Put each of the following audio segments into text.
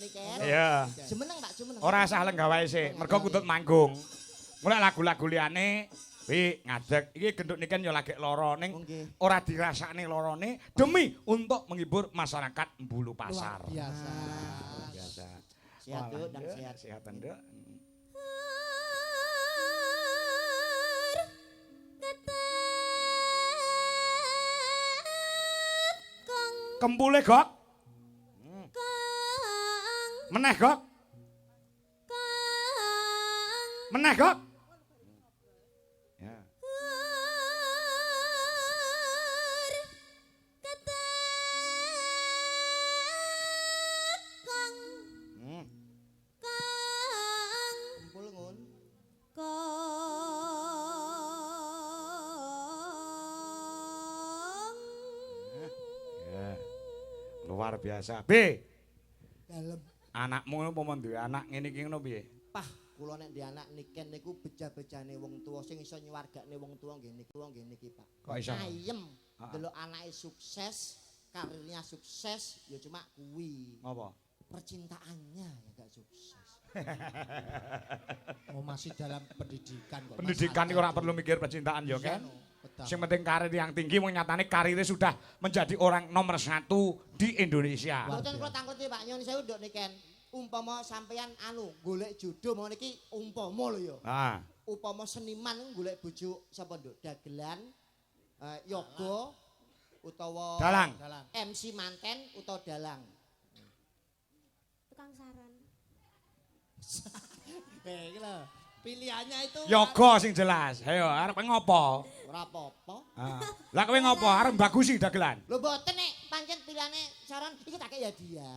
Niken. Iya. Jumeneng Pak, jumeneng. Ora usah lenggah wae sik, mergo kutut manggung. Mulai lagu-lagu liyane wi ngadeg iki genduk niken ya lagi lara ning ora dirasakne larane demi untuk menghibur masyarakat Bulu Pasar. Biasa. Biasa. Sehat Duk, dan sehat. Sehat Nduk. Kempule Gok. Meneh Gok. Meneh Gok. Ya. Kumpul ngun. Ya. Luar biasa. B. Dalem. Anakmu umpama duwe anak ngene iki ngono piye? Pah, kula nek ndek anak Niken niku beja-bejane wong tuwa sing iso nyuwargane wong tuwa nggih niki Pak. Kok iso? Ayem delok anake sukses, karirnya sukses, ya cuma kuwi. Apa? Percintaannya yang gak sukses. Oh masih dalam pendidikan kok. Pendidikan itu ora perlu mikir percintaan ya kan? Yang penting karir yang tinggi nyatane karirnya sudah menjadi orang nomor 1 di Indonesia. Mboten kula tangkleti Pak Nyun sewu nduk Niken. Umpama sampeyan golek jodoh mau niki umpama lho ya. Ah. Upama seniman golek bojo sapa nduk? Dagelan, yoga utawa Dalang. MC manten utawa dalang. Tukang saran. Iki lho, pilihannya itu Yoga sing jelas. Ayo arep ngopo? Ora apa-apa. Lah kowe ngopo? Arep bagusi dagelan. Lho mboten nek pancen pilihane saran iki tak kek ya dia.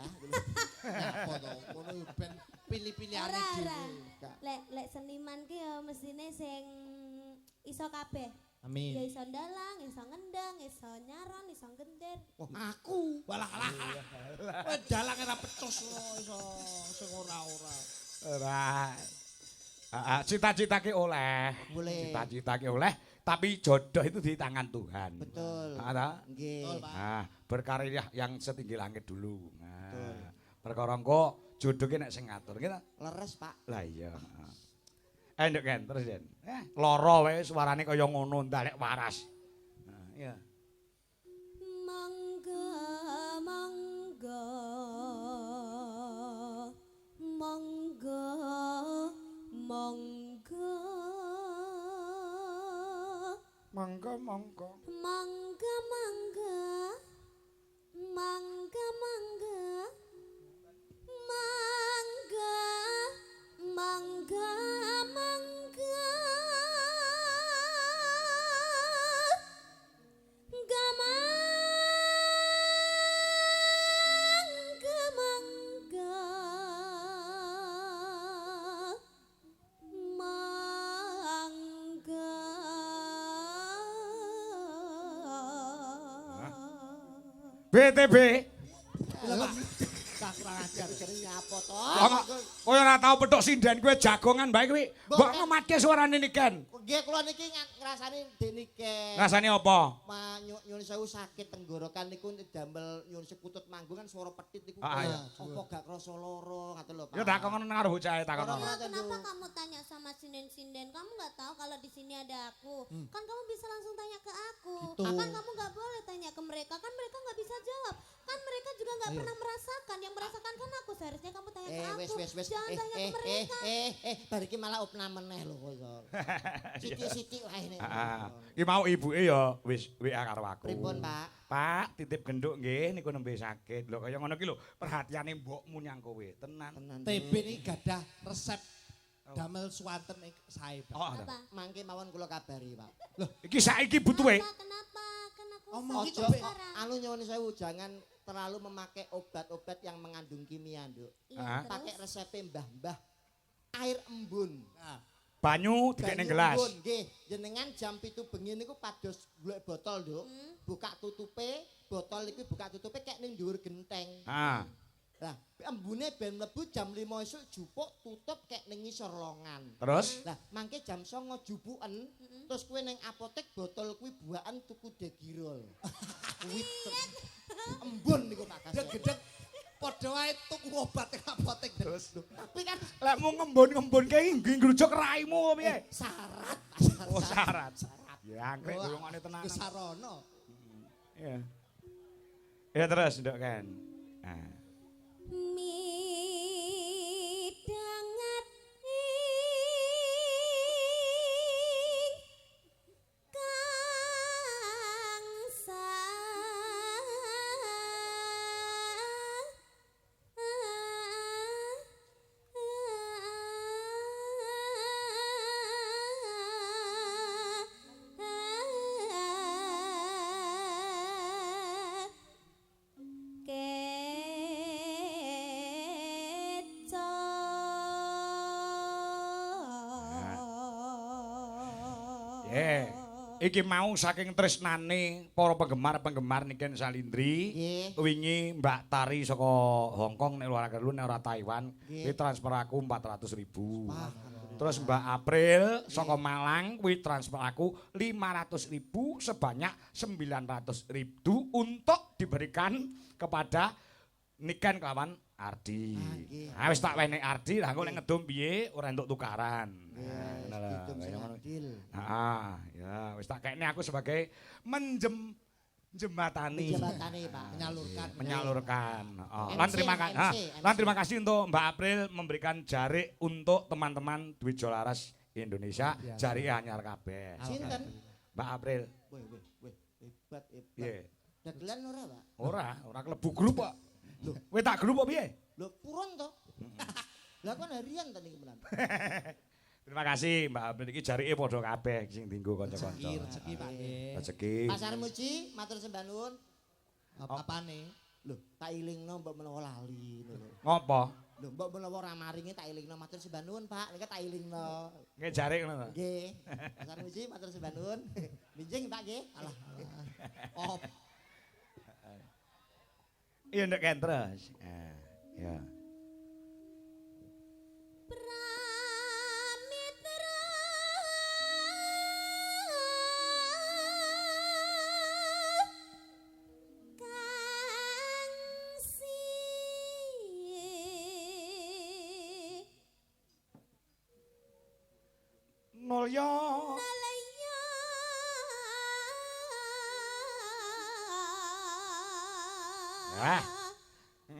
apa to? Ngono ben pilih-pilihane Ora, dhewe. Lek seniman ki ya mesine sing iso kabeh. Ya Amin. iso ndalang, iso ngendang, iso nyaron, iso gender. Oh, aku. Walah alah. Kowe dalang ora pecus iso sing ora-ora. Ora. Cita-cita ki oleh. Boleh. Cita-cita ki oleh, tapi jodoh itu di tangan Tuhan. Betul. Nggih. Nggih. Berkarir yang setinggi langit dulu. Nah, perkara engko jodoh ki nek sing ngatur kita. Leres, Pak. Lah iya. Nduk kan terus Den. Lara wae suarane kaya ngono ndak waras. Nah, iya. Mangga mangga mangga mangga Mangga mangga. mangga mangga mangga mangga mangga mangga mangga mangga BTB. Tak kurang ajar jenenge apa to? Kowe ora tau petuk sinden kowe jagongan bae kowe. Mbok ngemate suarane niken. Nggih kula niki ngrasani Niken. Rasane apa? Nyun sewu sakit tenggorokan niku damel nyun sekutut manggung kan suara pedhit niku Iya. apa gak krasa lara ngoten lho Pak. Ya takon karo bocahe takon. Kenapa kamu tanya sama sinden-sinden? Kamu nggak tahu kalau di sini ada aku. Kan kamu bisa langsung tanya ke aku. Gitu. Kan kamu nggak boleh tanya ke mereka. Kan mereka nggak bisa jawab. Kan mereka juga nggak pernah merasakan. Yang merasakan kan aku. Seharusnya kamu tanya ke aku. Wes. Jangan tanya ke mereka. Bar iki malah opna meneh lho kok. Siti-siti wae nek. Iki mau ibuke ya wis WA karo aku. Pripun, Pak? Pak, titip genduk nggih niku nembe sakit. Lho kaya ngono ki lho, perhatiane mbokmu nyang kowe. Tenan. TB ini gadah resep damel swanten sae, Pak. Oh, Apa? Mangke mawon kula kabari, Pak. iki saiki butuhe. Kenapa? Kan aku Omong sakit gitu, Ojo sekarang. anu nyuwun sewu jangan terlalu memakai obat-obat yang mengandung kimia, Nduk. Iya, Pakai terus? resep mbah-mbah air embun. Nah, Banyu dikek ning gelas. Embun, nggih. Jenengan jam 7 bengi niku pados golek botol, Nduk. Buka tutupe, botol iki buka tutupe kek ning dhuwur genteng. Ah. Lah, embune ben mlebu jam 5 esuk jupuk tutup kek ning ngisor longan. Terus? Lah, mangke jam 09 jupuken, terus kowe ning apotek botol kuwi buakan tuku degirol. Kuwi embun niku Pak Kasih. gedeg Padha wae tuku obat ning apotek terus. Tapi kan Lek mau ngembun-ngembun kae ngrujuk raimu piye? syarat. Oh syarat. Ya angkrek golongane tenan. Kesarana. Iya. Ya terus nduk kan. Nah. Midanget Iki mau saking tresnane para penggemar-penggemar Niken Salindri. Wingi Mbak Tari saka Hong Kong nek luar negeri nek ora Taiwan, kuwi transfer aku 400.000. Terus Mbak April saka Malang kuwi transfer aku 500.000 sebanyak 900.000 untuk diberikan kepada Niken kelawan Ardi. Ah wis tak wenek Ardi, lah engko nek ngedum piye ora entuk tukaran. Nah, ya wis tak kene aku sebagai jembatani. Jembatani, Pak. Menyalurkan. Lan terima kasih untuk Mbak April memberikan jarik untuk teman-teman Dwi Jolaras Indonesia. Jarik anyar kabeh. Sinten? Mbak April. Wih, hebat. Piye? Dagelan ora, Pak? Ora klebu grup kok. Lho, kowe tak grup apa piye? Lho, purun to. Lah kon harian ta niki menan. Terima kasih Mbak April iki jarike padha kabeh sing dienggo kanca-kanca. Rezeki Pak nggih. Rezeki. Pasar Muji, matur sembah nuwun. Apane? Lho, tak ilingno mbok menawa lali ngono. Ngopo? Lho, mbok menawa ora maringi tak ilingno matur sembah nuwun, Pak. Niki tak ilingno. Nggih jarik ngono to. Nggih. Pasar Muji matur sembah nuwun. Minjing Pak nggih. Alah. Oh, Iya ndek kan terus. Ya. Mulya.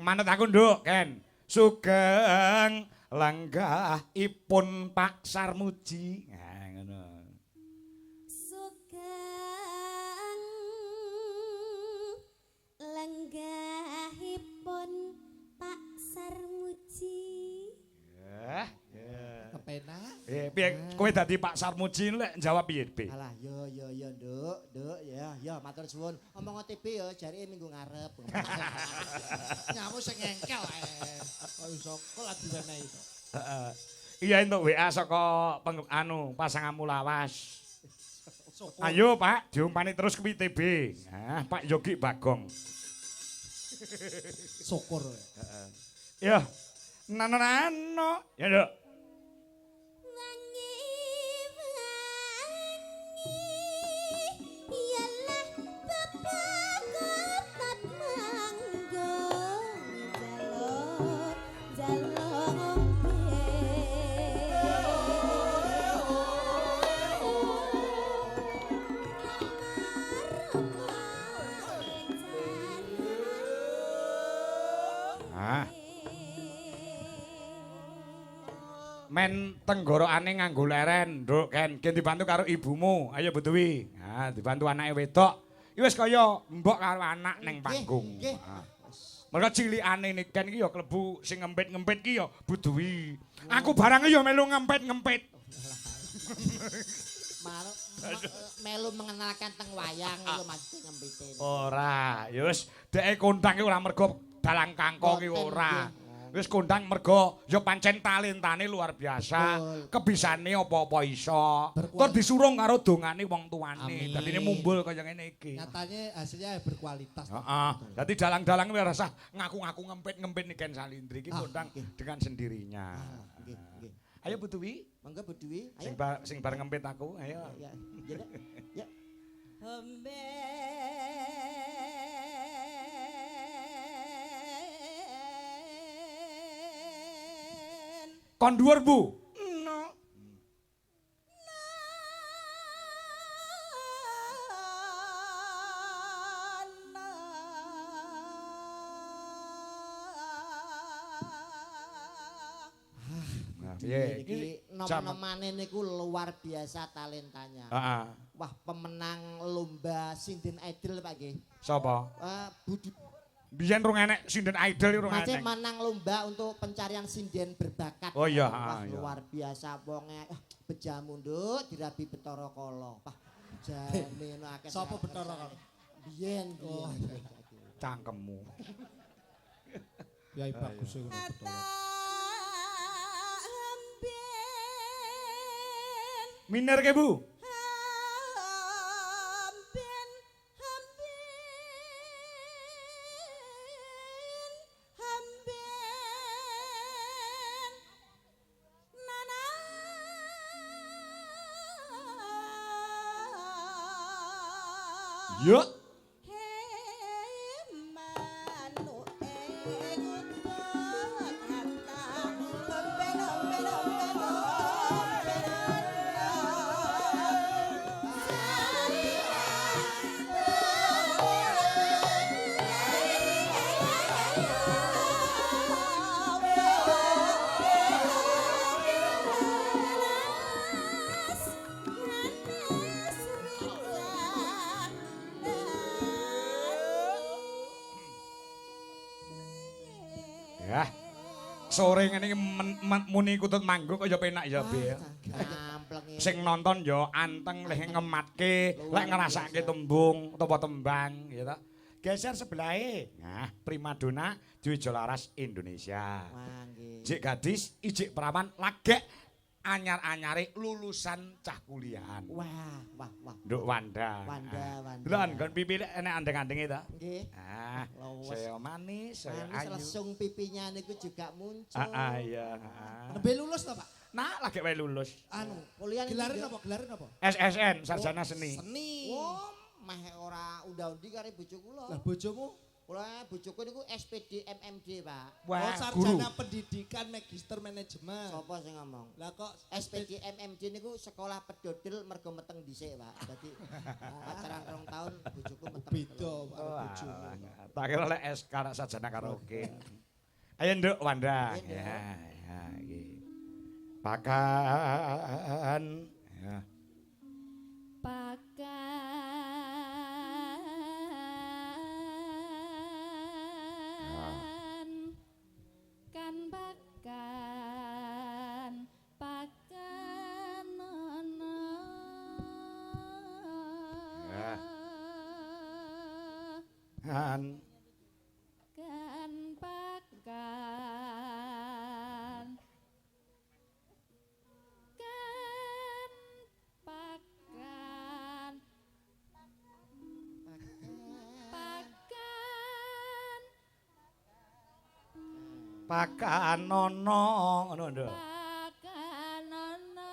Manut aku nduk, Ken. Sugeng lenggahipun Pak Sarmuji. Nah, ngono. Sugeng lenggahipun Pak Sarmuji. Ya. kepenak. Piye kowe dadi Pak Sarmuji lek jawab piye, Be? Alah, yo, Nduk, ya, matur suwun. Omong OTP ya, jarike minggu ngarep. Nyamu sing engkel ae. Kok iso kok lagi wenehi to. Heeh. Iya entuk WA saka pasanganmu lawas. Ayo Pak, diumpani terus ke TB. Nah, Pak Yogi Bagong. Syukur. Heeh. Ya. Nano. Ya, Nduk. Men tenggorokane nganggo leren, Nduk, Ken. Ki dibantu karo ibumu. Ayo Bu Dewi. Nah, dibantu anake wedok. Iki wis kaya mbok karo anak ning panggung. Nggih. Mergo cilikane Niken iki ya klebu sing ngempit-ngempit ki ya Bu Dewi. Aku barange ya melu ngempit-ngempit. Melu mengenalkan teng wayang lho Mas ngempitin. Ora, ya wis dheke kondang ki ora mergo dalang kangkong ki ora. Wis kondang mergo ya pancen talentane luar biasa. Kebisane apa-apa iso. Tur disurung karo dongane wong tuane. Dadine mumbul kaya ngene iki. Nyatane hasilnya berkualitas. Heeh. Dadi dalang-dalang ora usah ngaku-ngaku ngempit-ngempit Niken Salindri iki kondang dengan sendirinya. Nggih. Ayo Bu Dewi. Monggo Bu Dewi. Ayo. Sing bareng ngempit aku. Ayo. Ya. Ya. Hembe Kon dhuwur, Bu. Iki nom-nomane niku luar biasa talentanya. Heeh. Wah, pemenang lomba Sinden Idol Pak nggih. Sapa? Budi Biyen rung enek sinden idol rung Macet enek. menang lomba untuk pencarian sinden berbakat. Oh iya, Wah, iya. luar biasa wonge bejamu nduk dirabi Betara Kala. Wah, jane no akeh. Sapa Betara Kala? Biyen. Oh, Cangkemmu. Ya bagus iku Betara. Miner ke, Bu? Yuk. Ya. Sore ngene iki muni kutut manggung kaya penak ya, Be. Sing nonton ya anteng leh ngematke, lek ngrasake tembung utawa tembang, ya ta. Geser sebelahe. Nah, primadona Dwi Jolaras Indonesia. Jik gadis, ijik perawan lagek anyar-anyare lulusan cah kuliahan. Wah. Nduk Wanda. Wanda. Lho nggon pipi enek andeng-andenge ta? Nggih. Saya manis, saya Manis ayu. lesung pipinya niku juga muncul. Iya. Nembe lulus ta, Pak? Nah, lagi wae lulus. Kuliah Gelarin apa? Gelarin apa? SSN, sarjana seni. Seni. Oh, meh ora unda-undi karo bojo kula. Lah bojomu? Kula bojoku niku SPD MMD, Pak. Oh, sarjana pendidikan magister manajemen. Sapa sing ngomong? Lah kok SPD MMD niku sekolah pedodil mergo meteng dhisik, Pak. Dadi pacaran 2 tahun bojoku meteng. beda karo bojo. Tak kira lek SK sarjana karaoke. Ayo Nduk Wanda. Ayo, Nduk. Ya, iki. Pakan. Ya. Pakan nono. Ya. Kan Kan pakan. Kan pakan. Pakan. pakan nono ngono Nduk. Pakan nono.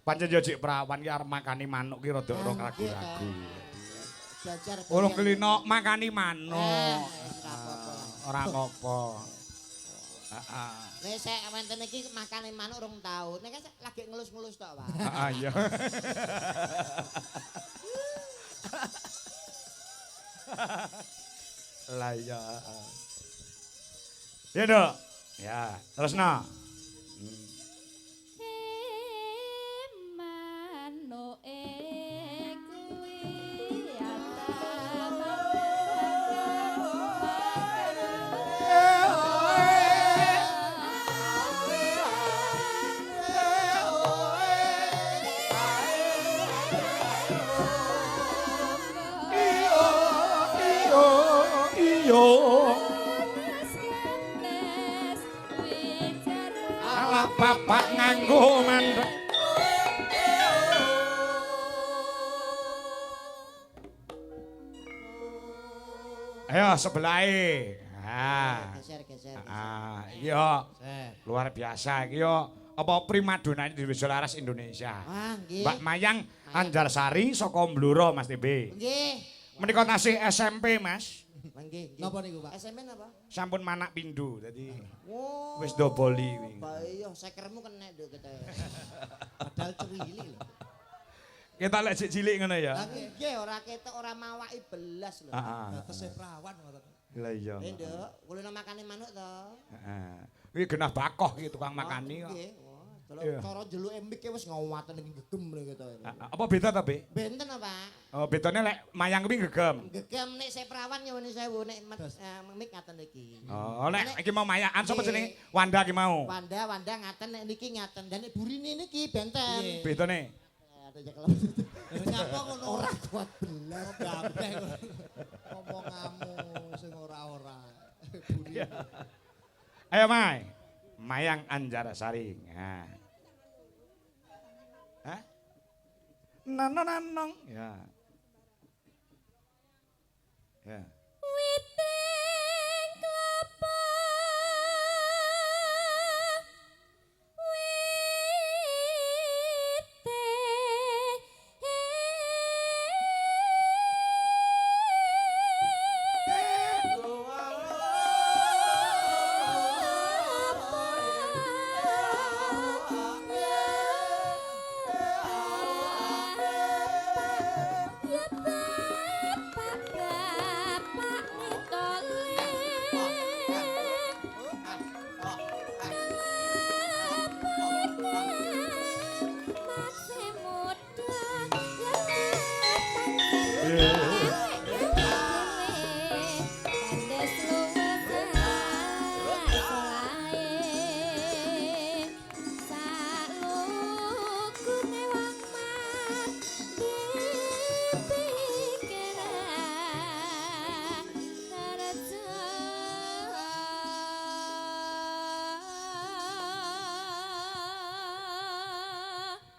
Pancen yo Jik perawan ki arep makani manuk ki rada ora ragu-ragu. Belajar. Urung kelino makani manuk. Ora apa-apa. Ora apa-apa. Heeh. Nek sek wenten iki makane manuk 2 tahun. Nek lagi ngelus-ngelus tok, Pak. Heeh iya. Lah iya. Ya, Nduk. Ya, terusno. Manuke kuwi Ala bapak nganggo mandek. Ayo sebelahe. Geser. Iya. Luar biasa iki yo. Apa primadona Dwi Jolaras Indonesia. Wah, nggih. Mbak Mayang Anjarsari saka Blora Mas TB. Nggih. Menika tasih SMP, Mas. Nggih, nggih. Napa niku, Pak? SMN apa? Sampun manak pindho dadi Oh. wis doboli wingi. Bah iya, sekermu kena nduk kete. Padahal cuwili lho. Kita lek sik cilik ngono ya. Lah nggih ora ketok ora mawaki belas lho. Heeh. Batese prawan ngoten. Lah iya. Nduk, kulino makane manuk to. Heeh. Kuwi genah bakoh iki tukang makani kok. Nggih. Kalau cara jeluke mik wis ngawaten iki gegem lho gitu. Apa beda ta, Be? Benten apa? Oh, bedane lek mayang kuwi gegem. Gegem nek saya perawan nyuwun sewu nek mik ngaten iki. Oh, nek iki mau mayakan sapa jenenge? Wanda ki mau. Wanda ngaten nek niki ngaten. Dan nek burine niki benten. Bedane? Ada jekel. Nyapa ngono Ora kuat belas. Gambeh ngomongamu sing ora-ora. Ayo, Mai. Mayang Anjara Sari. Nah. Hah? Nanong. Ya. Ya. Witing klapa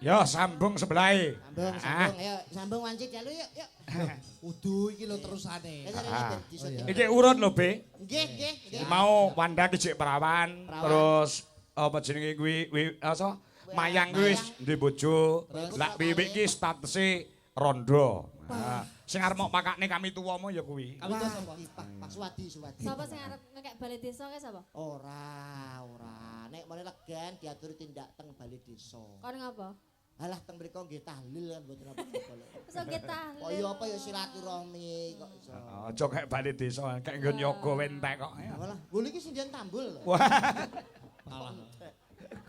Yo sambung sebelah. Sambung, ayo sambung wancit ya lu yuk. Kudu iki lho terusane. Iki urut lho, Be. Nggih, nggih, nggih. Mau Wanda ki jek perawan, terus apa jenenge kuwi asa mayang kuwi wis duwe bojo. Lah Wiwik ki statuse rondo. Nah, sing arep mok makane kami tuwa ya kuwi. Kami to sapa? Pak Suwadi. Sapa sing arep ngekek bali desa ke sapa? Ora. Nek mene legan diaturi tindak teng bali desa. Kon ngapa? Alah teng mriko nggih tahlil kan mboten apa-apa lho. Wis nggih tahlil. Kaya apa ya silaturahmi kok iso. Aja kek bali desa, kek nggon yoga wentek kok. Walah, bulu iki sindian tambul lho. Wah, Malah.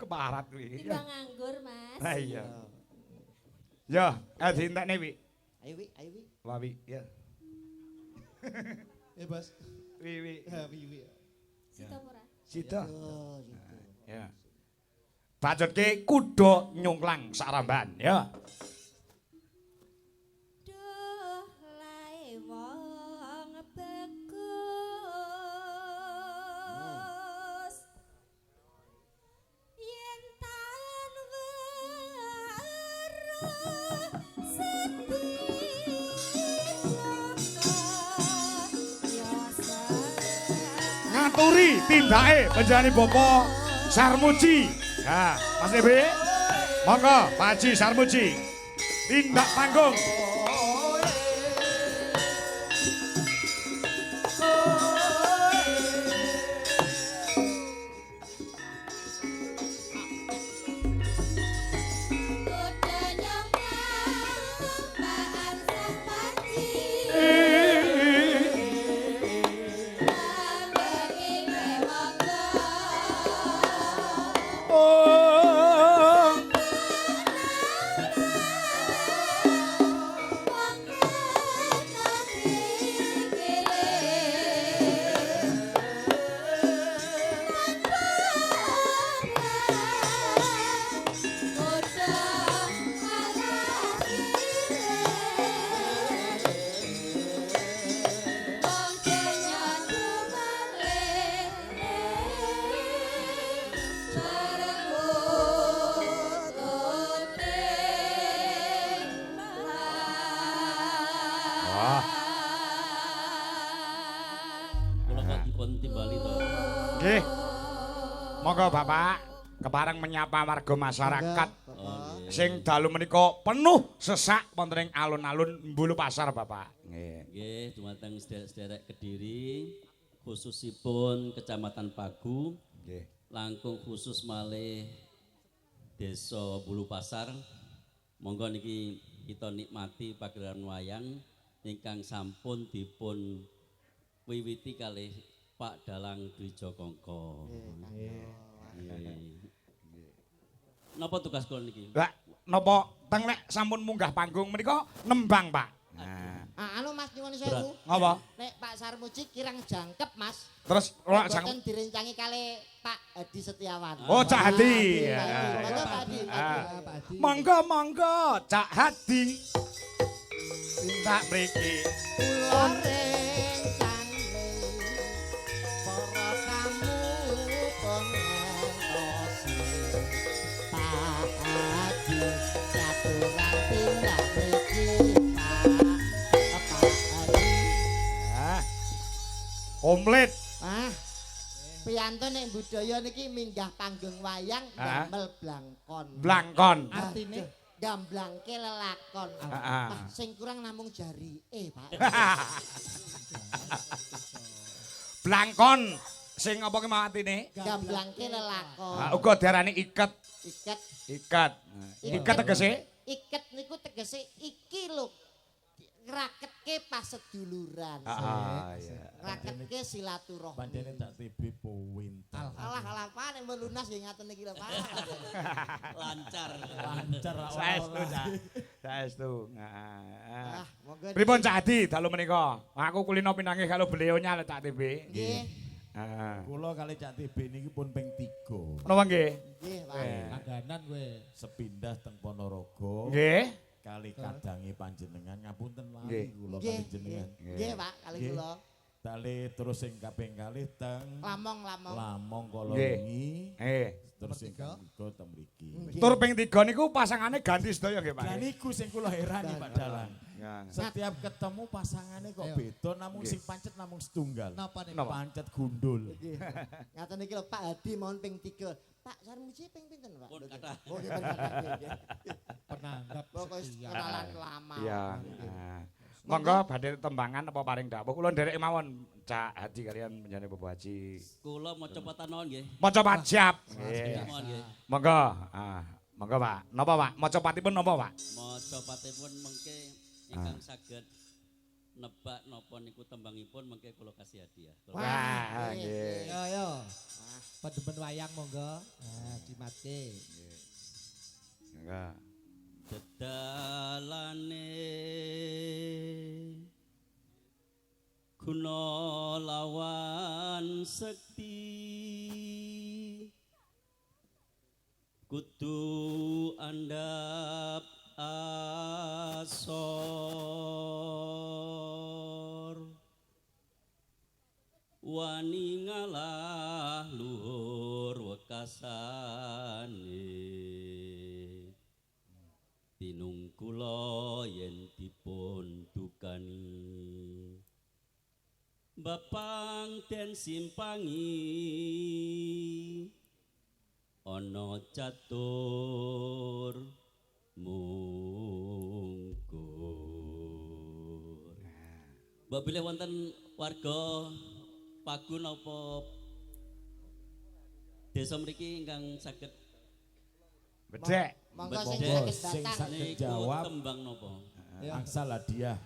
keparat kuwi. Timbang nganggur, Mas. Lah iya. Yo, dintekne Wi. Ayo Wi. Wah Wi, ya. Bos. Wi. Ha piye. Sita ora? Sida. Oh, gitu. Ya. Bacotke kuda nyungklang saramban, ya. Duh lae wong bagus. Yen tan weruh sepi Ngaturi tindake panjenengane Bapak Sarmuji. Ya, Mas Ebe. Monggo Pak Haji Sarmuji. Tindak panggung. Nggih. Monggo Bapak kepareng menyapa warga masyarakat sing dalu menika penuh sesak wonten ing alun-alun Mbulu Pasar Bapak. Nggih. Nggih, dumateng sederek Kediri khususipun Kecamatan Pagu. Nggih. Langkung khusus malih Desa Bulu Pasar. Monggo niki kita nikmati pagelaran wayang ingkang sampun dipun wiwiti kalih Pak Dalang Dwijokongko. Napa tugas kula niki? Lah napa teng nek sampun munggah panggung menika nembang, Pak. Nah, Anu Mas nyuwun sewu. ngapa? Nek Pak Sarmuji kirang jangkep Mas. Terus ora sang Boten direncangi kali Pak Hadi Setiawan. Oh, Cak Hadi. Iya, Ya, Monggo ya. Pak Hadi. Monggo monggo Cak Hadi. Tak mriki. Kula rencane para kamu pengentosi Pak Hadi caturan tindak mriki Pak Hadi. Ah. Komplit. Ah, piyanto nek budaya niki minggah panggung wayang Ah. damel blangkon. Blangkon. Artine Gamblangke lelakon. Ah. Wah, sing kurang namung jari. Pak. Blangkon sing apa ki mau atine? Gamblangke lelakon. Ah, uga diarani iket. Iket. Iket. Iket tegese Iket niku tegese iki lho. Ngraketke paseduluran. iya. Ngraketke silaturahmi. Bandene tak TB Powintal. Alah Pak nek mbok lunas ya ngaten iki lho Pak. Lancar. Lancar Saestu, Cak. Saestu. Ah, monggo. Pripun Cak Hadi dalu menika? Aku kulino pinanggih kalau beliaunya lek Cak TB. Nggih. Heeh. Kula kali Cak TB niki pun ping 3. Napa nggih? Nggih, Pak. langganan kowe. Sepindah teng Ponorogo. Nggih. Kali kadangi panjenengan ngapunten Nggih. lali kula Nggih, kali jenengan. nggih Pak, kali Nggih. kula. Tali terus sing kaping kalih teng Lamong. Lamong Nggih. Kolongi. Terus sing kaping 3 teng mriki. Tur ping 3 niku pasangane ganti sedaya nggih, Pak. Lah niku sing kula herani Pak Dalang. Ya. Setiap ketemu pasangannya kok Ayo. beda namun Nggih. sing pancet namung setunggal. Napa nih? Napa? Pancet gundul. Nggih. Ngaten iki lho Pak Hadi mohon ping 3. Pak Sarmuji ping pinten Pak? Pun kathah. Oh, nggih, pun kathah, nggih. Penanggap Pokoknya setia. kenalan lama. Iya. Nah. Monggo badhe tembangan apa paring dawuh. Kula nderek mawon Cak Hadi kalian menjane Bapak Haji. Kula maca patanon nggih. Maca pajab. Nggih. Mohon nggih. Monggo. Monggo Pak. Napa Pak? Maca patipun napa Pak? Maca patipun mengke ingkang saged nebak napa niku tembangipun mengke kula kasih hadiah. Wah, nggih. Yo. Pedemen wayang monggo. Nah, dimatke. Monggo. Dedalane guna lawan sekti kudu andap asor wani ngalah luhur wekasane tinung kula yen dipun dukani bapang den simpangi ana catur mungkur. Mbak bilih wonten warga Pagu napa desa mriki ingkang saged Bedhek. Monggo sing Monggo, saged sing datang. saged niku jawab tembang napa? angsal hadiah.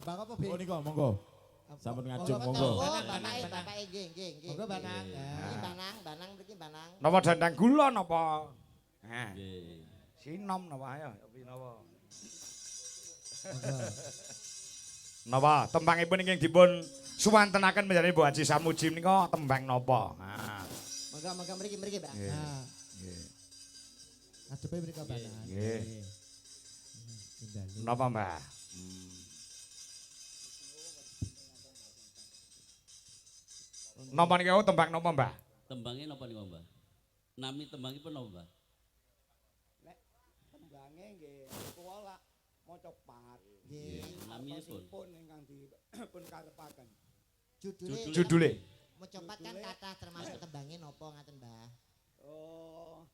Bang apa, Oh niku monggo. Sampun ngajeng Oh, monggo. bapake nggih, nggih. Monggo Banang. Iki Banang mriki Banang. Napa dandang gula napa? Nggih. Sinom napa ayo piye napa? Monggo. Napa tembangipun ingkang dipun suwantenaken menjadi Bu Haji Samuji menika tembang napa? Nah. Monggo mriki Mbak. Nggih. Nah, adepe mriko Banang. Nggih. Tindali. Napa, Mbah? Napa niku tembang napa, Mbah? Tembangnya napa niku, Mbah? Nami tembangipun napa, Mbah? Tembangé nggih kula maca pat. Nggih. Naminipun. Ingkang dipun karepaken. Judule Judule. Mecopat kan kata termasuk tembangnya nopo ngaten Mbah. Oh.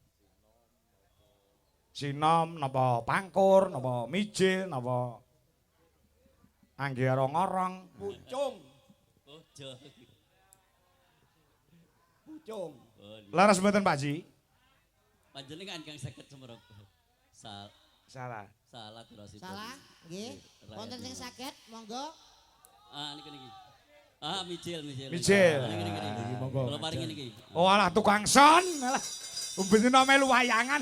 sinom napa pangkur napa mijil napa anggara ngorong Pucung. Bojo. Pucung. laras mboten Pak Ji Panjenengan kang saged semerep. salah Salah durasi. Salah, nggih. Wonten sing saged, monggo. Niki. Mijil. Mijil. Niki. Monggo. Kula paringi niki. oh alah tukang son alah umbene melu wayangan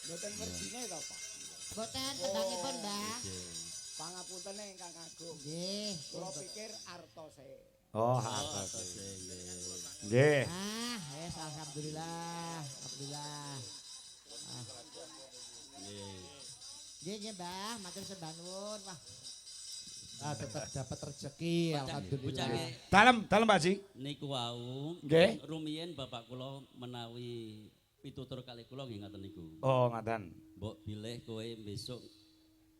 Mboten werdine to, Pak. Boten tendangipun, Mbah. Pangapuntene ingkang agung. Nggih. Kula pikir artose. oh harta nggih Wes alhamdulillah. Alhamdulillah. Nggih, Mbah, matur sembah nuwun. Wah, tetap dapat rezeki alhamdulillah. dalem Pak Ji Niku wau Nggih. rumiyin bapak kula menawi pitutur kalih kula nggih ngaten niku. oh ngaten Mbok bilih kowe besok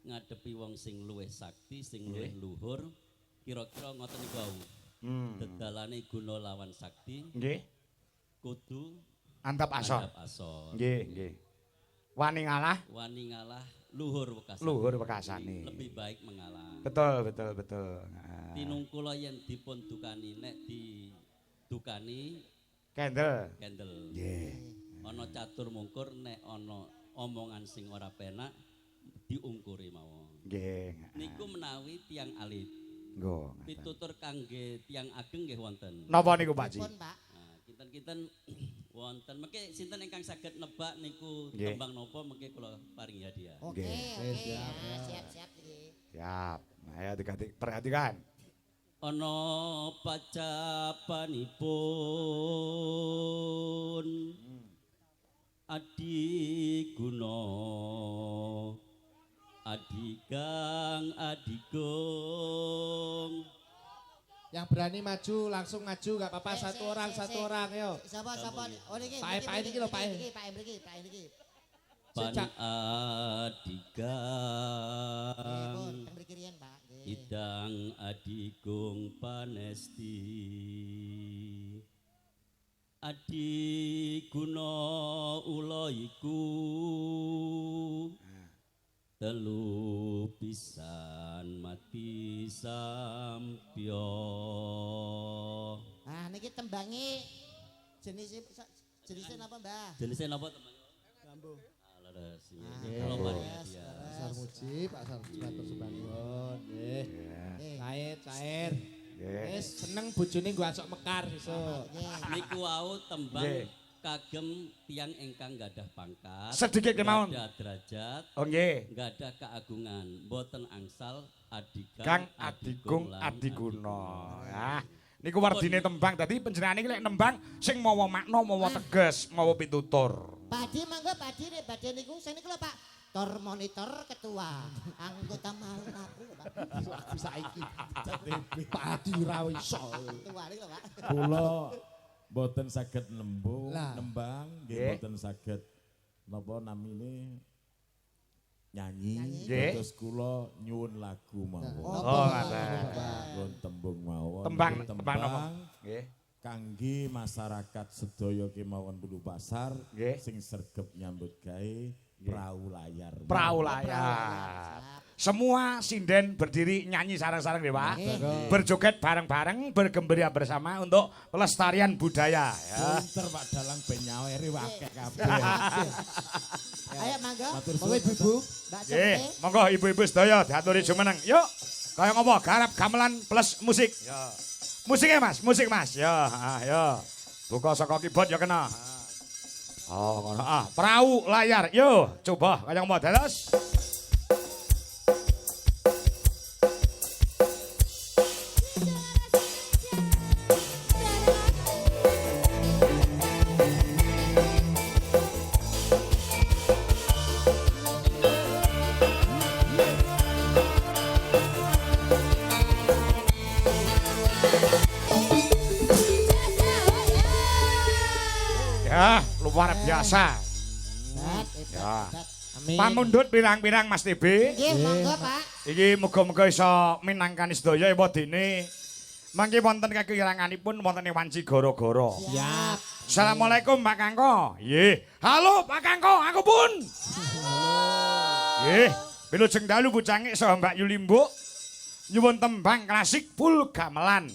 ngadepi wong sing luwih sakti, sing luwih luhur, kira-kira ngoten niku wau. Dedalane guna lawan sakti nggih kudu antap asor andhap asor. nggih wani ngalah Wani ngalah luhur wekasan. luhur wekasane Lebih baik mengalah. betul nah. Tinungkula yen dipun dukani nek didukani kendel kendel. nggih Ana catur mungkur nek ana omongan sing ora penak diungkuri mawon. nggih Niku menawi tiang alit. nggo Pitutur kangge tiang ageng nggih wonten. napa niku Pak Ji pun, Pak. Nah, kinten-kinten wonten. Mengke sinten ingkang saged nebak niku Nggih. tembang napa mengke kula paringi hadiah. Oke, Nggih. oke. Siap-siap nggih. siap nah ya perhatikan Ana pacapanipun Adi Guna Adigang Adigong Yang berani maju langsung maju gak apa-apa satu orang yo. Sapa? Oh niki. Pak E niki lho, Pak E. Pak E niki. Pan Nggih, Adigang pun teng mriki riyen, Pak. Nggih. Idang Adigung Panesti Adi Guna ula iku telu pisan mati sampya. Nah, niki tembange jenisnya napa, Mbah? Jenisnya napa teman? Rambo. Leres. Ah, Kalau paling leres, hadiah. leres. Sar Muji, Pak Sar matur sembah nuwun. Nggih. Nggih. Cair. nggih Wis seneng bojone nggo asok mekar sesuk. Nggih. Niku wau tembang Nggih. kagem tiang ingkang gadah pangkat, sedikit kemawon gadah derajat, oh nggih gadah keagungan, boten angsal Kang adigang Adigung lan Adiguna ya niku wardine tembang dadi panjenengan iki lek nembang sing mawa makna mawa teges mawa pitutur Padi mangga padi nek badhe niku sing niku lho, Pak. Tor monitor ketua anggota malu aku lho, Pak. Aku saiki padi ora iso. Ketua niku lho, Pak. Kula boten saged Lah. nembang, nggih Nggih. boten saged napa namine nyanyi. Nggih. Terus kula nyuwun lagu mawon. oh ngaten Nyuwun tembung mawon. tembang Nyuwun tembang napa nggih kangge masyarakat sedaya kemawon Bulu Pasar Nggih. sing sregep nyambut gawe prau layar. Prau layar. Semua sinden berdiri nyanyi sarang-sarang deh Pak. Berjoget bareng-bareng, bergembira bersama untuk pelestarian budaya. Ya. Pinter Pak Dalang ben nyaweri wakek kabeh. Ayo mangga. Matur Monggo suwun. Ibu. Mbak Nggih, Cepete. monggo ibu-ibu sedaya diaturi jumeneng. Yuk. Kaya ngopo garap gamelan plus musik. Ya. Musiknya Mas, musik Mas. Ya, ya. Buka saka keyboard ya kena. Oh, ngono. Perahu layar. Yo, coba kaya ngopo dados. Ya, luar biasa. Ya. Amin. Pamundhut pirang-pirang Mas TB. Nggih, monggo Pak. Iki muga-muga iso minangkani sedaya ewadene. Mangke wonten kakiranganipun wonten wanci gara-gara. Siap. Assalamualaikum Pak Kangko. Nggih. Halo Pak Kangko, aku pun. Nggih, wilujeng dalu Bu Cangik saha Mbak Yulimbo. Nyuwun tembang klasik full gamelan.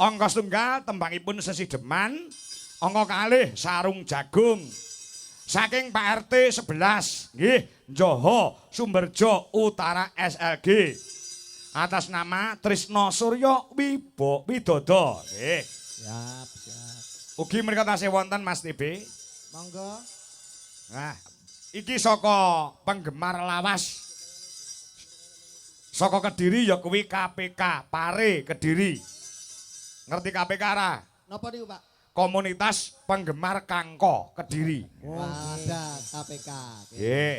Angka setunggal tembangipun Sesideman. Angka kalih Sarung Jagung. Saking Pak RT 11, nggih, Njoho Sumberjo Utara SLG. Atas nama Trisno Suryo Widodo. Nggih. Siap, siap. Ugi menika tasih wonten Mas TB. Monggo. Nah, iki saka penggemar lawas. Saka Kediri ya kuwi KPK, Pare Kediri. Ngerti KPK ra? Napa niku, Pak? Komunitas Penggemar Kangko Kediri. Ada KPK. Nggih.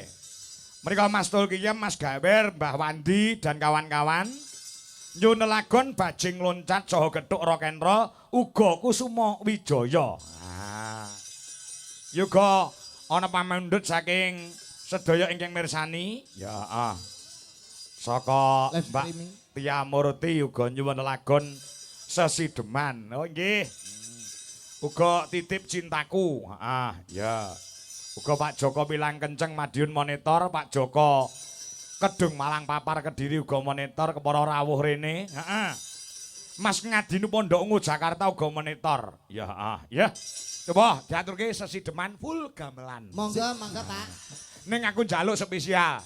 Menika Mas Tulkiyem, Mas Gawer, Mbah Wandi dan kawan-kawan nyunelagon bajing loncat saha gethuk rock and roll uga Kusuma Wijaya. Ah. Yuga ana pamundhut saking sedaya ingkang mirsani. Ya, saka Live Mbak streaming. Tia Murti uga nyuwun lagon Sesideman. Oh nggih. Uga Titip Cintaku. Ya. Uga Pak Joko Pilang Kenceng Madiun Monitor, Pak Joko Kedung Malang Papar Kediri uga monitor, kepara rawuh rene. Heeh. Mas Ngadinu Pondok Ungu Jakarta uga monitor. Ya, ya. Coba diaturke Sesideman full gamelan. Monggo, monggo, Pak. Ning aku njaluk spesial.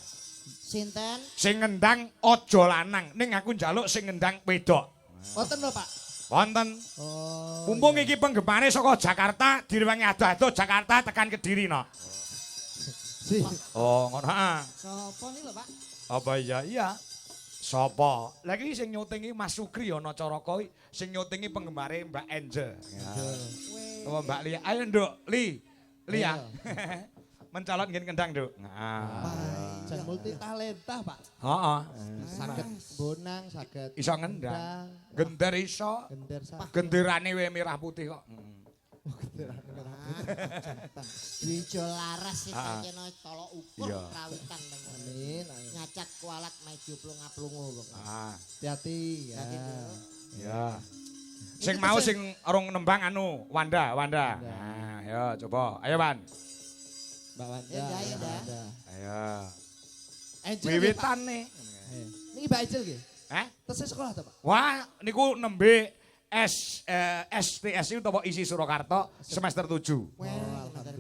Sinten? Sing ngendang aja lanang, ning aku njaluk sing ngendang wedok. Wonten lho, Pak. Wonten. Oh. Mumpung iki penggemare saka Jakarta, direwangi ado-ado Jakarta tekan Kediri no. Oh, ngono. Sopo nih lho, Pak? Apa iya? Iya. Sapa? Lah iki sing nyutingi Mas Sugri ana Caraka iki, sing nyutingi penggemare Mbak Angel. Oh, Mbak Lia. Ayo, Nduk. Li ya. Mencolot ngen kendang, Nduk. Jan multi talenta, Pak. Heeh. Saged bonang, saged Iso ngendang. Gender iso. gender sak. Genderane wae merah putih kok. Wijo laras sing Ah. kena tolok ukur Iya. rawitan amin. Nyacat kualat maju plunga-plungu. Hati-hati ya. Ya. Sing mau sing rong nembang anu Wanda. Nah, ya coba. Ayo, Wan. Mbak Wanda. Ya, ya, Mbak ya. Wanda. Ayo. Angel Wiwitan nih. Niki Mbak Angel nggih. Hah? Tesih sekolah ta, Pak? Wah, niku nembe STSI utawa isi Surakarta semester 7.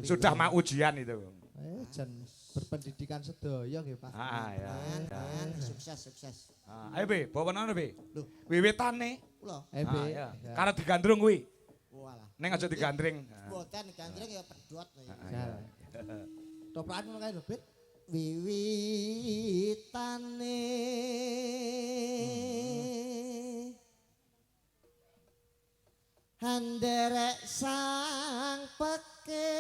Sudah mau ujian itu. Jan berpendidikan sedaya nggih, Pak. Ya. Sukses. Ayo Be, bawanan Be. Wiwitan nih. Kula. Be. Ya. Karena digandrung kuwi. Walah. Ning aja digandring. Boten gandreng ya pedhot. Toprakan ngono kae lho, Bet. Wiwitane Handerek sang peke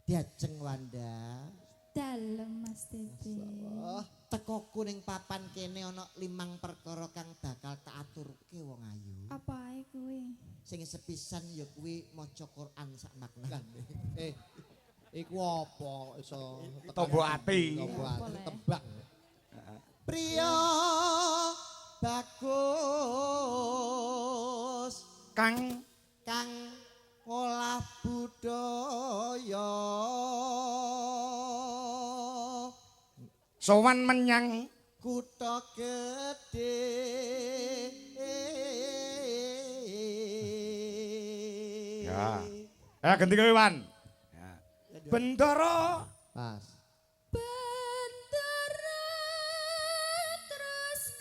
Diajeng Wanda Dalem Mas Titi. teko kuning papan kene ana 5 perkara kang bakal tak aturke wong ayu. Apa ae kuwi? Sing sepisan ya kuwi maca Quran sak maknane. Iku apa iso Tombo ati. tebak. Priya bagus Kang kang olah budaya sowan menyang kutha gedhe Ya. Ganti kowe Wan. Ya. Bendara Pas. Bendera terus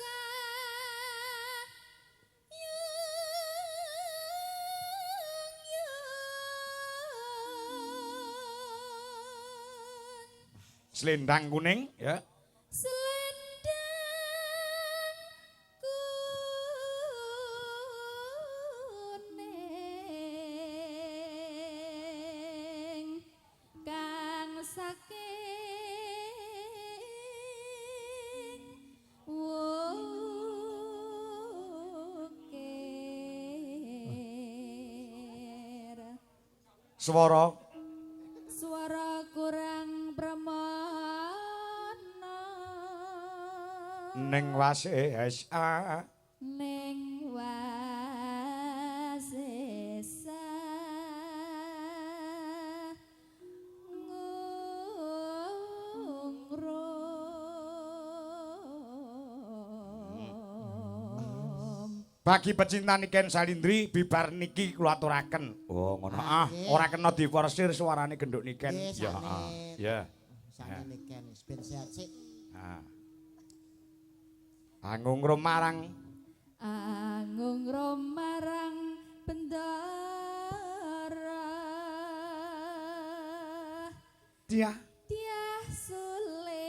selendang kuning ya. kuning kang saking wukir Swara suara kurang pramana ning wase SA ning wase Bagi pecinta Niken Salindri bibar niki kula aturaken. Oh, ngono. Ora kena diforsir suarane genduk Niken. Ya, ya. Sane Niken ben sehat sik. Anggung romarang bendara Tia Sulistya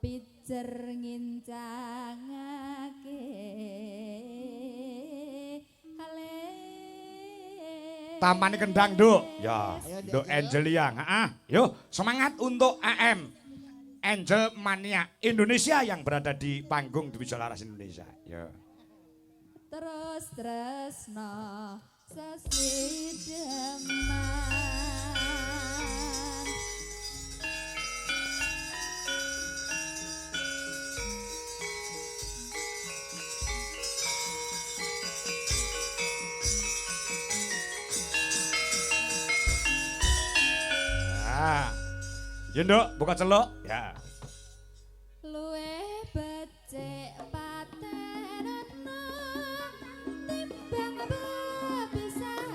pijer ngincangake Taman Kendang, Duk. Ya, Duk Angelia. Yuk, semangat untuk AM. Angel Mania Indonesia yang berada di panggung di Wijalaras Indonesia. Ya. Terus tresno seslideman Ya, Nduk, buka celuk. Ya. luwih becik patenana timbang bepisahan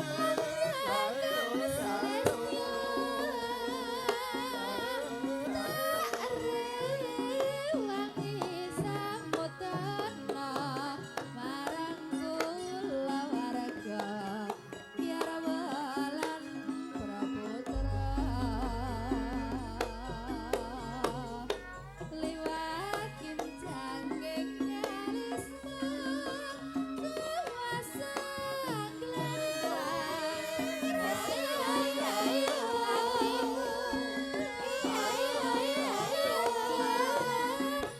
anjakan selesnya tak rewangi samudana marang kula warga biar walan praputra liwakin jangking nyarisna kuasa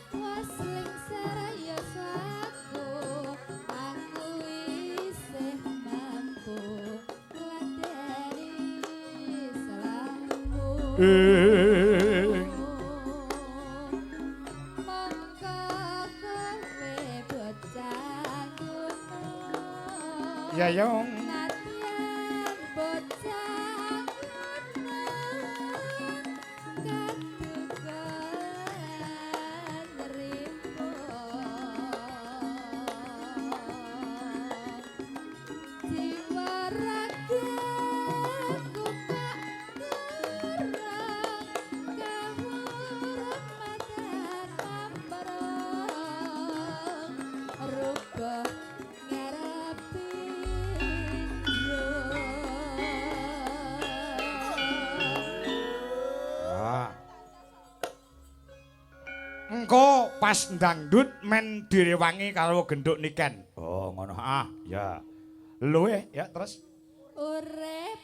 wasling saraya saku aku isih mampu ngladeni salahmu Ya, Yong. Rubah ngarepi Engko pas ndangdut men direwangi karo genduk Niken. Oh, ngono. Ya. Luwe ya terus. urip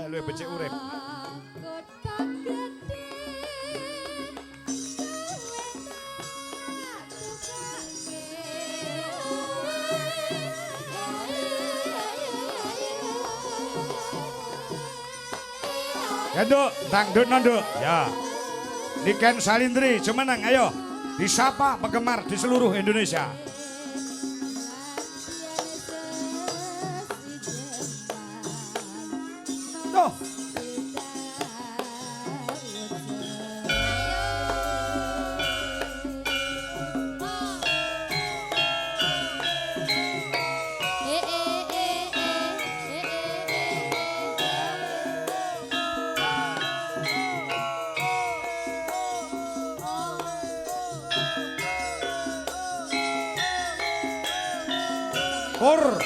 Luwe becik urip. kota gede Ya, Nduk, dangdut Nduk. Ya. Niken Salindri, cumeneng ayo. Disapa penggemar di seluruh Indonesia. Tuh. Pur.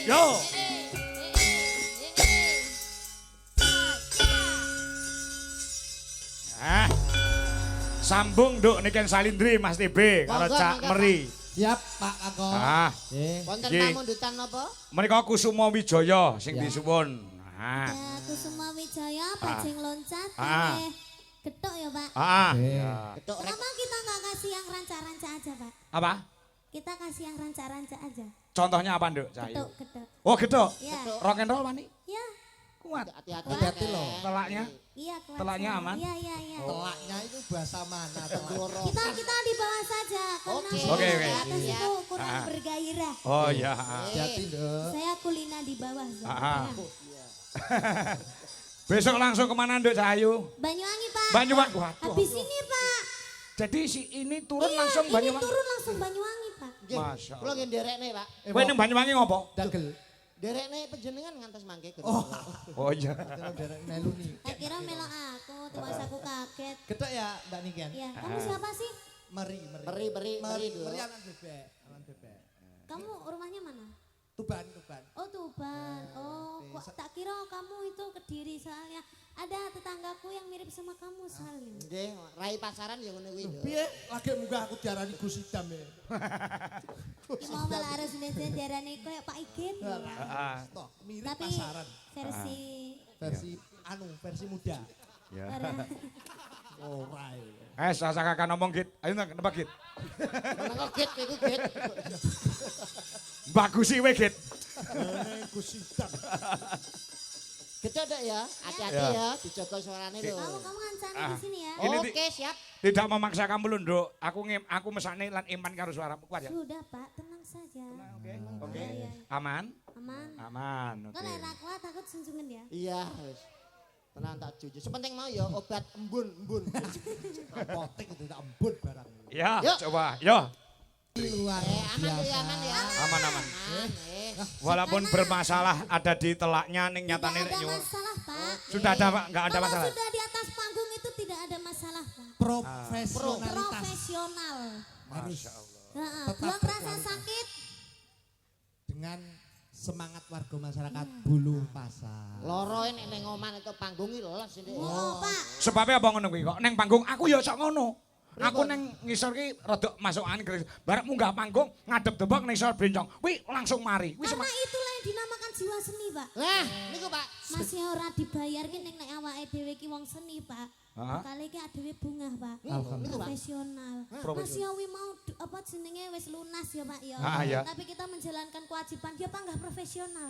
Yo. Sambung nduk niken Salindri Mas TB karo Cak Meri. Siap Pak Kakok. Wonten Nggih. pamundutan napa? Menika Kusuma Wijaya sing disuwun. Ya, Kusuma Wijaya bajing loncat getok ya Pak. Getok rek. Kenapa kita nggak kasih yang ranca-ranca aja Pak? Apa? Kita kasih yang ranca-ranca aja. Contohnya apa, Nduk? Cahayu. Getok, getok. Oh, gedok. Ya. Rock and roll wani? Ya, Kuat. Hati-hati loh. Telaknya? iya kuat. Telaknya aman? Iya, iya, iya. Telaknya itu bahasa mana? Tenggoro. Kita di bawah saja karena Oke. Oke, di oke. atas itu kurang bergairah. Oh iya. Hati-hati Nduk. Saya kulina di bawah. Besok langsung kemana, Nduk Cahayu? Banyuwangi Pak. Banyuwangi. Waduh. Habis ini Pak. Jadi si ini turun Iya, langsung ini Banyuwangi. turun langsung Banyuwangi Pak. Nggih. Masya Kula nggih nderekne, Pak. Kowe ning Banyuwangi ngopo? Dagel. Nderekne panjenengan ngantos mangke. Oh iya. Derek melu nih. Saya kira melok aku, terus aku kaget. Getok ya Mbak Niken? Ya, kamu siapa sih? Meri. Meri dulu. Meri anak bebek. Anak bebek. Kamu rumahnya mana? Tuban. Oh Tuban. Oh, kok tak kira kamu itu Kediri soalnya ada tetanggaku yang mirip sama kamu Salim. Nggih, rai pasaran ya ngono kuwi. Piye lagi munggah aku diarani Gus Idam ya. Mau malah harus darane koyo Pak Igin. Toh, mirip Tapi pasaran. versi muda. Ya. Ora. Sasa kakak ngomong Git. Ayo nembak Git. Meneng git iku git. Bagus sih we Git. Gus Idam. Getok Dok ya, hati-hati ya, dijaga suarane lho. kamu ngancani di sini ya. Ini Oke, siap. Tidak memaksa kamu lho, Nduk. Aku mesane lan iman karo suaramu kuat ya. Sudah Pak, tenang saja. Oke. Iya, iya. Aman? Aman. Aman. Kok Oke. lek kuat takut sunjungan ya. Iya, wis. Tenang tak jujur. Sepenting mau ya obat embun. Apotek itu tak embun barang. Ya, Yuk. coba. Yo. Luar Aman ya, aman ya. Aman. Aman. Walaupun bermasalah ada di telaknya ning nyatane Tidak ada nyuwun. masalah Pak. Sudah ada Pak, enggak ada Kalau masalah. sudah di atas panggung itu tidak ada masalah Pak. profesionalitas. Profesional. Harus Heeh, Tetap buang rasa sakit. dengan semangat warga masyarakat Bulu Pasar. Loro nek ning oman itu panggung iki les ini. Oh, Pak. Sebabnya apa ngono kuwi kok ning panggung aku ya sok ngono. Aku neng ngisor ki rada masuk angin gelis. Barek munggah panggung ngadep tembok ning ngisor bencong. Kuwi langsung mari. Kuwi Karena itulah yang dinamakan jiwa seni, Pak. Lah, niku Pak. Masih ora dibayar ki ning nek awake dhewe ki wong seni, Pak. Hah? Kali ki adewe bungah, Pak. Niku Pak. Profesional. Masih wi mau apa jenenge wis lunas ya, Pak ya. Iya. Tapi kita menjalankan kewajiban dia Pak enggak profesional.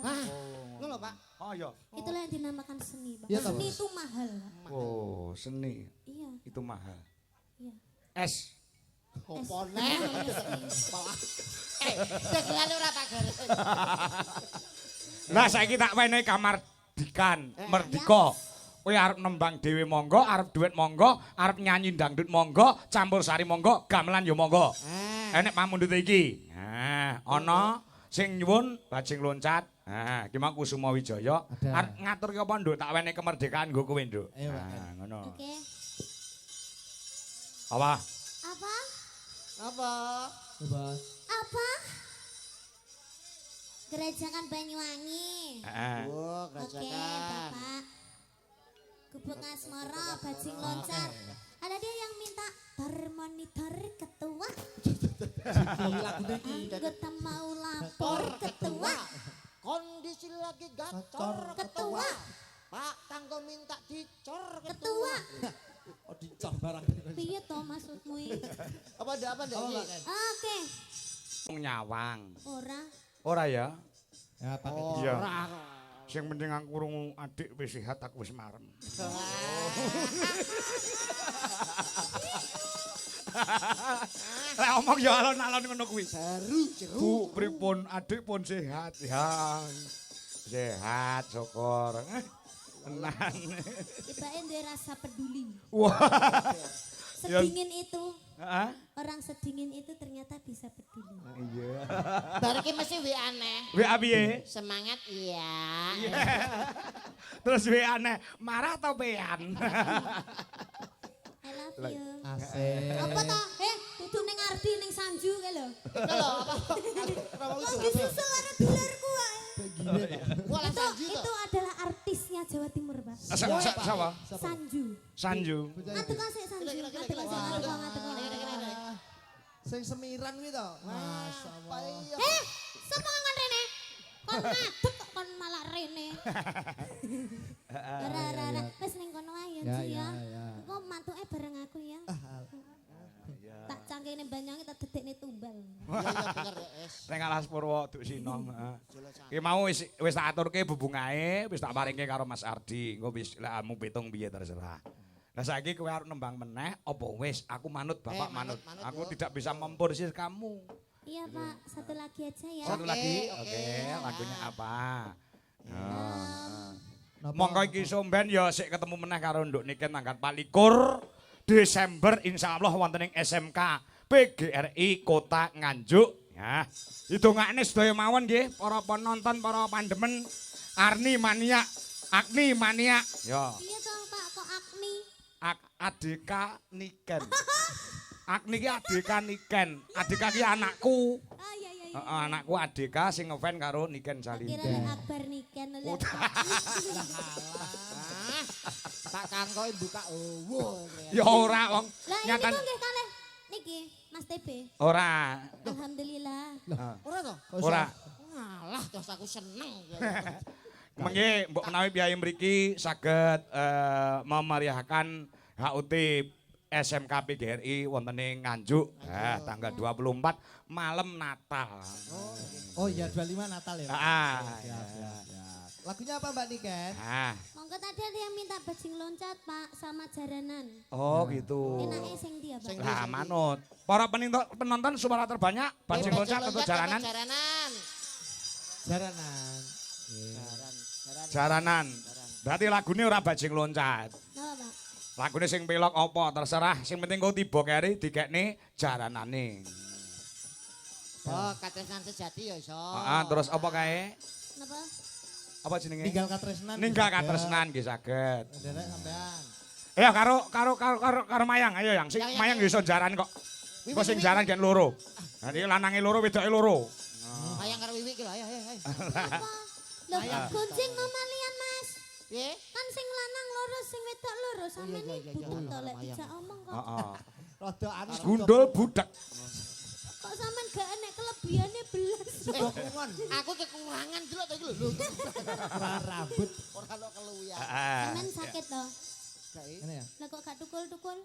Ngono Pak. Oh iya. Itulah yang dinamakan seni, Pak. Iya, toh, Seni Mas? itu mahal, Pak. Oh, seni Iya, itu mahal. iya. Es. Opo nek? Dagelan ora tak garis. Lah saiki tak wenehi kamar dikan, merdika. Kowe arep nembang dhewe monggo, arep duit monggo, arep nyanyi dangdut monggo, campur sari monggo, gamelan yo monggo. Enek pamundhut iki. Nah, ana sing nyuwun bajing loncat. Nah, iki mau Kusuma Wijaya. Ada. Arep ngatur ki apa, Nduk? Tak wenehi kemerdekaan nggo kowe, Nduk. Ayo, Pak. Nah, ngono. Oke. Apa? Apa? Apa? Bos. Apa? Gerajakan Banyuwangi. Heeh. Oh, Oke, kerjakan. Bapak. Gubuk Asmara, bajing loncat. Ada dia yang minta monitor ketua. Lagu iki. Anggota mau lapor ketua. Kondisi lagi gacor ketua. Pak tanggo minta dicor ketua. Oh dicor barang. Piye to maksudmu iki? Apa ndak Oke. Nyawang. Ora. Ya. Ya pakai Iya. Sing penting aku krungu adik wis sehat aku wis marem. Lah omong ya alon-alon ngono kuwi. Jeru. Bu pripun adik pun sehat ya. Sehat syukur. Tenan. Tibake duwe rasa peduli. Wah. Sedingin itu. Heeh. Orang sedingin itu ternyata bisa peduli. Iya. Bar iki mesti WA aneh. WA piye? Semangat iya. Terus WA aneh, marah atau pean? I love you. Asik. Apa to? Dudu ning Ardi ning Sanju kae lho. Itu lho apa? Kok disusul karo dulurku wae. Wala Sanju Itu adalah artisnya Jawa Timur, Pak. Siapa? Sanju. Sanju. Atuh kasih Sanju. Atuh kasih. Sing semiran kuwi to. Masyaallah. Semangat rene. Kon ngadeg kok kon malah rene. Ora. Wis ning kono ae Ya, ya. ya. Kok mantuke bareng aku ya. Tak cangkene banyange tak dedekne tumbal. Iya bener ya, Es. Ning Alas Purwo Duk Sinong, heeh. Ki mau wis tak aturke bubungae, wis tak paringke karo Mas Ardi. Engko wis lek amu pitung piye terserah. Lah saiki kowe arep nembang meneh apa wis aku manut Bapak manut. Aku tidak bisa memporsir kamu. Iya, Pak. Satu lagi aja ya. Satu lagi. Oke, lagunya apa? Monggo iki somben ya sik ketemu meneh karo Nduk Niken tanggal 24 Desember insyaallah wonten ing SMK PGRI Kota Nganjuk. Ya, hitungane sedaya mawon nggih para penonton, para pandemen Arni Mania, Agni Mania. Ya. Iya toh, Pak, kok Agni? Adika Niken. Agni ki Adika Niken. Adika ki anakku. Oh iya. Heeh, anakku Adika sing ngefan karo Niken Kira Salinda. Akbar Niken lho. Tak kangkoi buka owo. Ya ora wong Lah ini nyatan kok nggih kalih niki Mas TB. ora. Alhamdulillah. Ora to? Ora. Ngalah terus aku seneng. Mengki mbok menawi piyai mriki saged memeriahkan HUT SMK PGRI wonten ing Nganjuk tanggal 24 malam Natal. Oh iya 25 Natal ya. Siap. Lagunya apa Mbak Niken? Monggo tadi ada yang minta bajing loncat, Pak, sama jaranan. Oh gitu. Enake sing dia, Pak. Lah manut. Para penonton suara terbanyak bajing loncat atau jaranan? Jaranan. Berarti lagunya ora bajing loncat. Napa, Pak? Lagune sing pelok apa terserah, sing penting kau tiba keri dikekne jaranane. Oh, katresnan sejati ya iso. Terus apa kae? Napa? Apa jenenge? Ninggal katresnan. Ninggal katresnan nggih saged. Derek sampean. Ya karo Mayang, ayo yang sing Mayang iso jaran kok. Kok sing jaran gen loro. Nah iki lanange loro wedoke loro. Mayang karo Wiwi iki lho, ayo. Lho, kucing mamalian, Mas. Piye? Kan sing lanang loro, sing wedok loro, sampeyan butuh to lek dijak omong kok. Heeh. Rada anu Gundul budak. Kok sampean gak enek kelebihane belas. Aku kekurangan delok to iki lho. rambut. Ora ono keluyan. Sampeyan sakit to? Ngene ya. Lah kok gak tukul-tukul?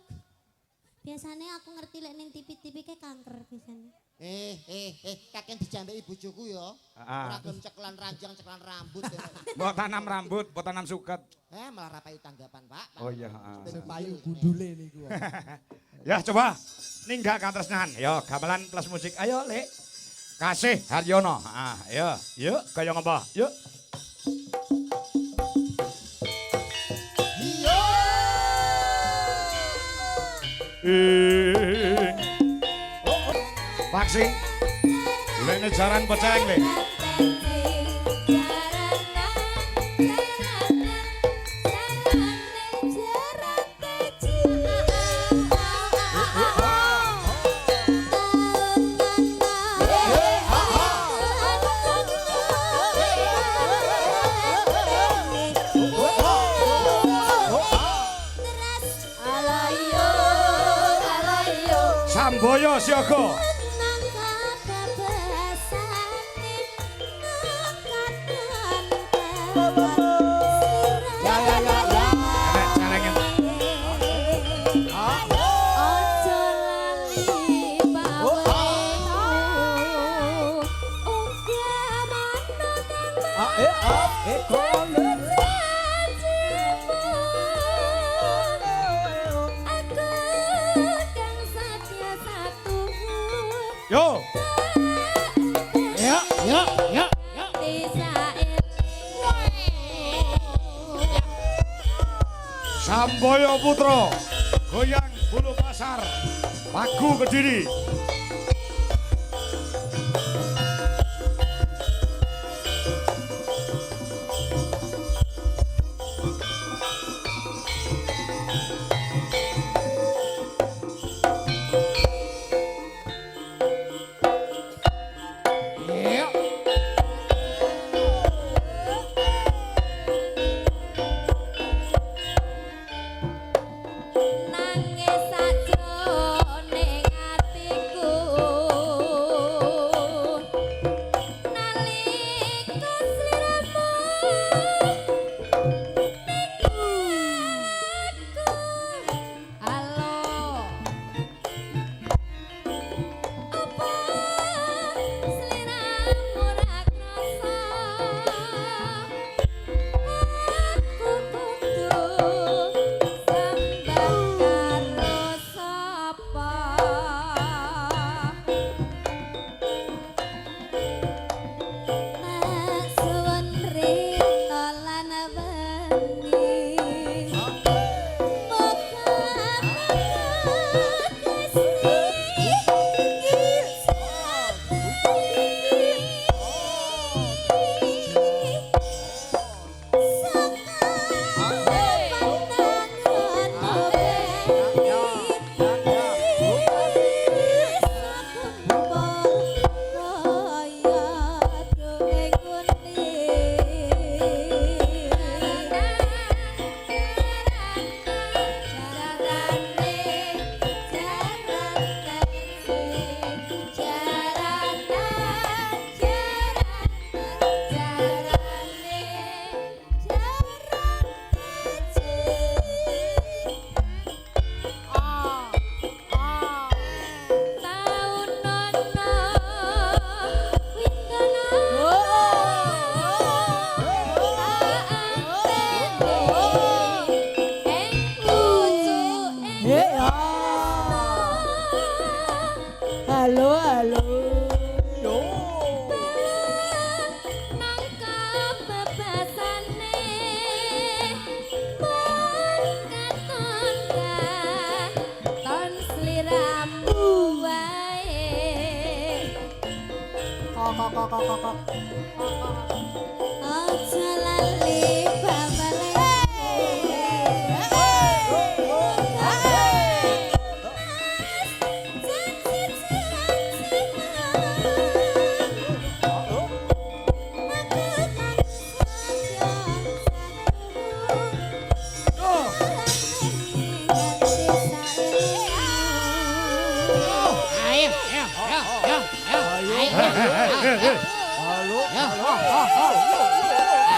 Biasanya aku ngerti lek ning tipi-tipi ke kanker biasanya. Kakek dijambeki bojoku ya. Ora gelem ceklan ranjang, ceklan rambut. Mbok tanam rambut, mbok tanam suket. Malah rapai tanggapan, Pak. Oh iya, Sing payu gundule niku. Ya coba ninggal katresnan. Yo gamelan plus musik. Ayo, Lek. Kasih Haryono. Ayo, yuk kaya ngapa? Yuk. Paksi. Lene jaran peceng le. Alayo Ayo siaga. Yo. Ya. Samboyo Putra, goyang bulu pasar, Pagu Kediri.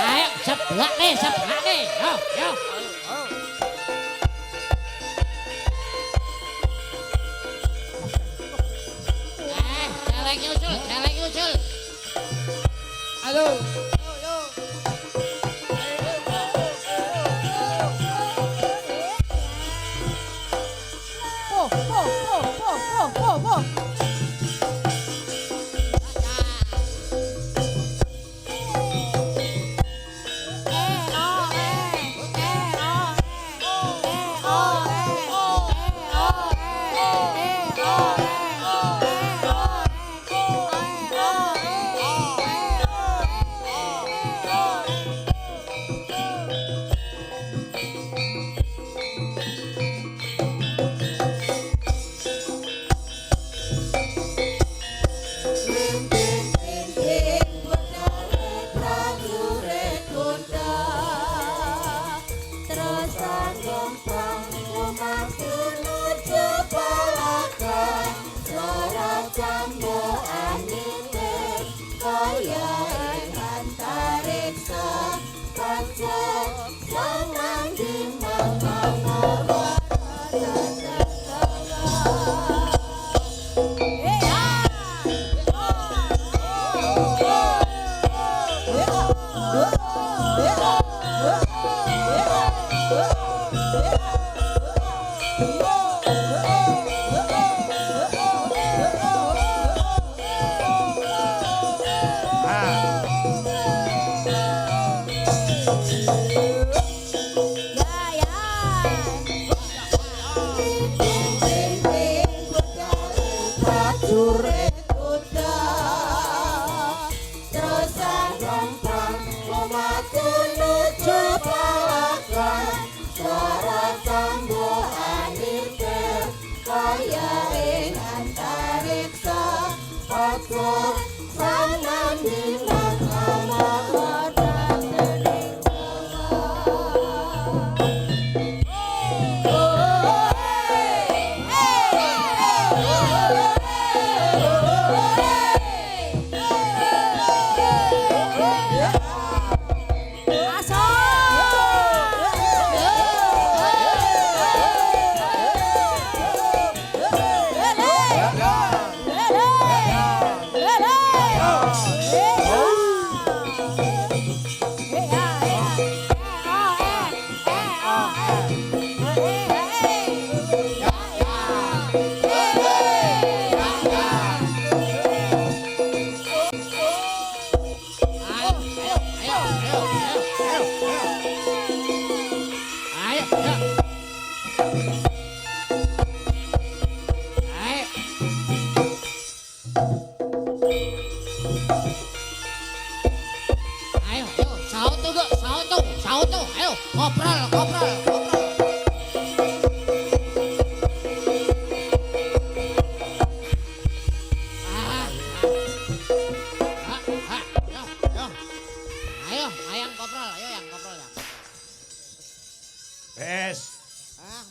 Ayo, sebelah nih. Yo. Celeng usul. Aduh. Po.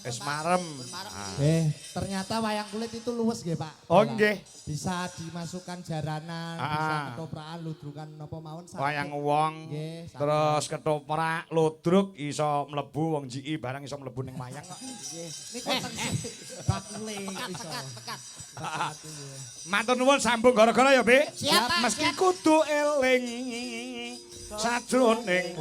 Wis marem. Ternyata wayang kulit itu luwes nggih, Pak. Oh nggih. Bisa dimasukkan jaranan, bisa ketoprakan, ludrukan napa mawon. Wayang wong. Terus ketoprak, ludruk iso mlebu wong jiki barang iso mlebu ning wayang kok. Nggih. Niku bakule iso. Tekat. Matur nuwun sambung gara-gara ya, Bi. Siap, Pak. Meski kudu eling sajroning